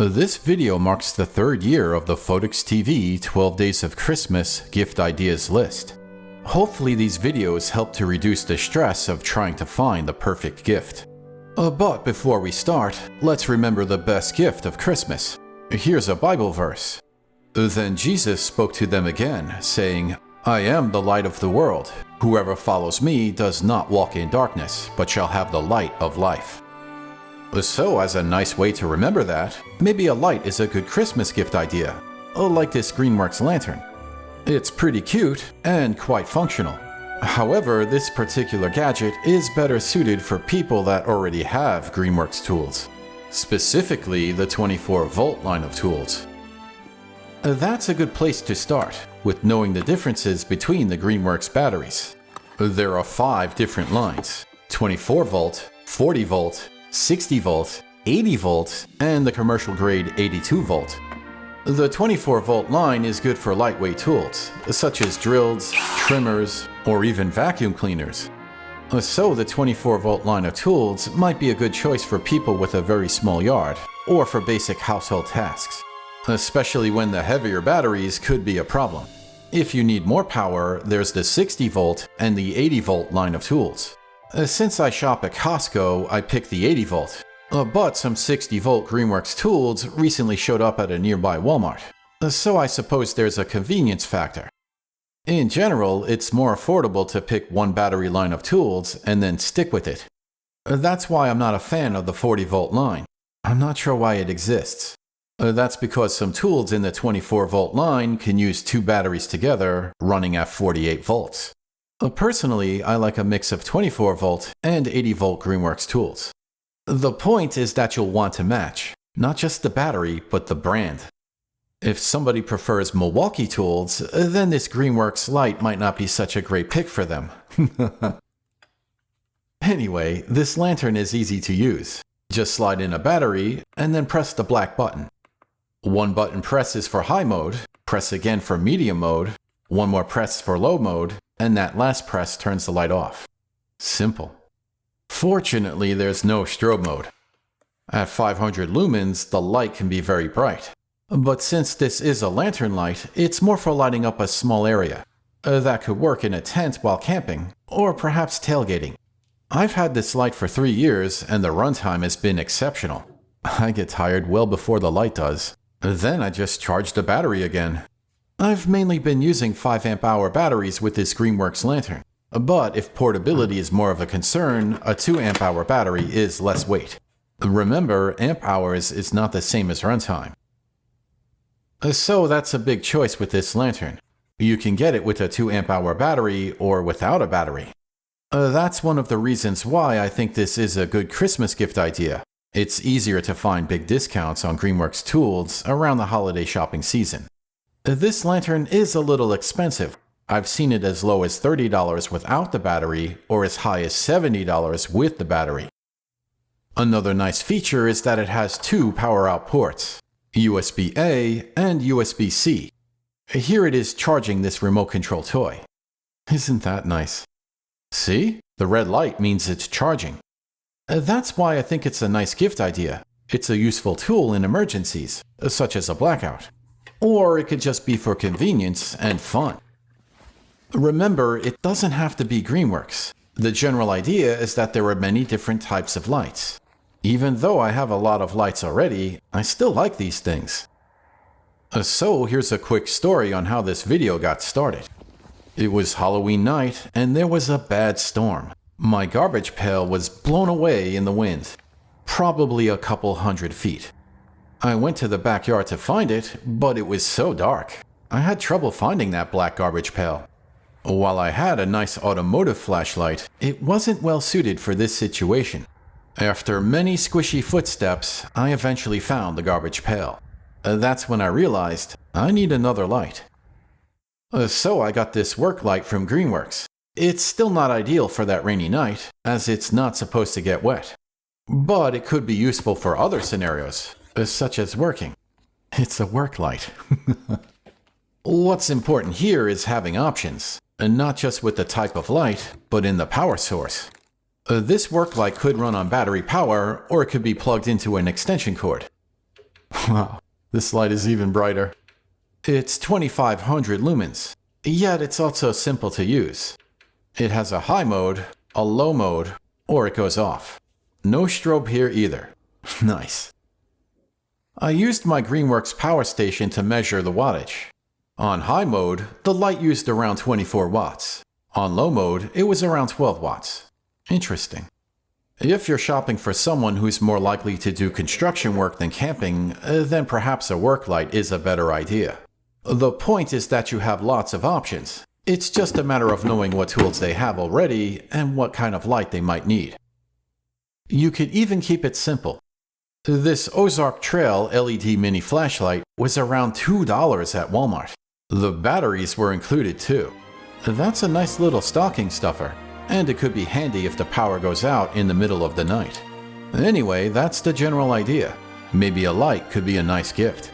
This video marks the third year of the Photics TV 12 Days of Christmas gift ideas list. Hopefully these videos help to reduce the stress of trying to find the perfect gift. But before we start, let's remember the best gift of Christmas. Here's a Bible verse. Then Jesus spoke to them again, saying, I am the light of the world. Whoever follows me does not walk in darkness, but shall have the light of life. So as a nice way to remember that, maybe a light is a good Christmas gift idea, like this Greenworks lantern. It's pretty cute and quite functional. However, this particular gadget is better suited for people that already have Greenworks tools, specifically the 24-volt line of tools. That's a good place to start, with knowing the differences between the Greenworks batteries. There are 5 different lines: 24-volt, 40-volt, 60-volt, 80-volt, and the commercial-grade 82-volt. The 24-volt line is good for lightweight tools, such as drills, trimmers, or even vacuum cleaners. So the 24-volt line of tools might be a good choice for people with a very small yard, or for basic household tasks, especially when the heavier batteries could be a problem. If you need more power, there's the 60-volt and the 80-volt line of tools. Since I shop at Costco, I picked the 80-volt, but some 60-volt Greenworks tools recently showed up at a nearby Walmart, so I suppose there's a convenience factor. In general, it's more affordable to pick one battery line of tools and then stick with it. That's why I'm not a fan of the 40-volt line. I'm not sure why it exists. That's because some tools in the 24-volt line can use 2 batteries together, running at 48 volts. Personally, I like a mix of 24-volt and 80-volt Greenworks tools. The point is that you'll want to match, not just the battery, but the brand. If somebody prefers Milwaukee tools, then this Greenworks light might not be such a great pick for them. Anyway, this lantern is easy to use. Just slide in a battery, and then press the black button. One button press is for high mode, press again for medium mode, one more press for low mode, and that last press turns the light off. Simple. Fortunately, there's no strobe mode. At 500 lumens, the light can be very bright. But since this is a lantern light, it's more for lighting up a small area. That could work in a tent while camping, or perhaps tailgating. I've had this light for 3 years, and the runtime has been exceptional. I get tired well before the light does. Then I just charge the battery again. I've mainly been using 5 amp-hour batteries with this Greenworks lantern, but if portability is more of a concern, a 2 amp-hour battery is less weight. Remember, amp-hours is not the same as runtime. So that's a big choice with this lantern. You can get it with a 2 amp-hour battery or without a battery. That's one of the reasons why I think this is a good Christmas gift idea. It's easier to find big discounts on Greenworks tools around the holiday shopping season. This lantern is a little expensive. I've seen it as low as $30 without the battery or as high as $70 with the battery. Another nice feature is that it has 2 power out ports, USB-A and USB-C. Here it is charging this remote control toy. Isn't that nice? See? The red light means it's charging. That's why I think it's a nice gift idea. It's a useful tool in emergencies, such as a blackout. Or it could just be for convenience and fun. Remember, it doesn't have to be Greenworks. The general idea is that there are many different types of lights. Even though I have a lot of lights already, I still like these things. So here's a quick story on how this video got started. It was Halloween night and there was a bad storm. My garbage pail was blown away in the wind, probably a couple 100 feet. I went to the backyard to find it, but it was so dark. I had trouble finding that black garbage pail. While I had a nice automotive flashlight, it wasn't well suited for this situation. After many squishy footsteps, I eventually found the garbage pail. That's when I realized I need another light. So I got this work light from Greenworks. It's still not ideal for that rainy night, as it's not supposed to get wet. But it could be useful for other scenarios, such as working. It's a work light. What's important here is having options, and not just with the type of light, but in the power source. This work light could run on battery power, or it could be plugged into an extension cord. Wow, this light is even brighter. It's 2500 lumens, yet it's also simple to use. It has a high mode, a low mode, or it goes off. No strobe here either. Nice. I used my Greenworks power station to measure the wattage. On high mode, the light used around 24 watts. On low mode, it was around 12 watts. Interesting. If you're shopping for someone who's more likely to do construction work than camping, then perhaps a work light is a better idea. The point is that you have lots of options. It's just a matter of knowing what tools they have already and what kind of light they might need. You could even keep it simple. This Ozark Trail LED mini flashlight was around $2 at Walmart. The batteries were included too. That's a nice little stocking stuffer, and it could be handy if the power goes out in the middle of the night. Anyway, that's the general idea. Maybe a light could be a nice gift.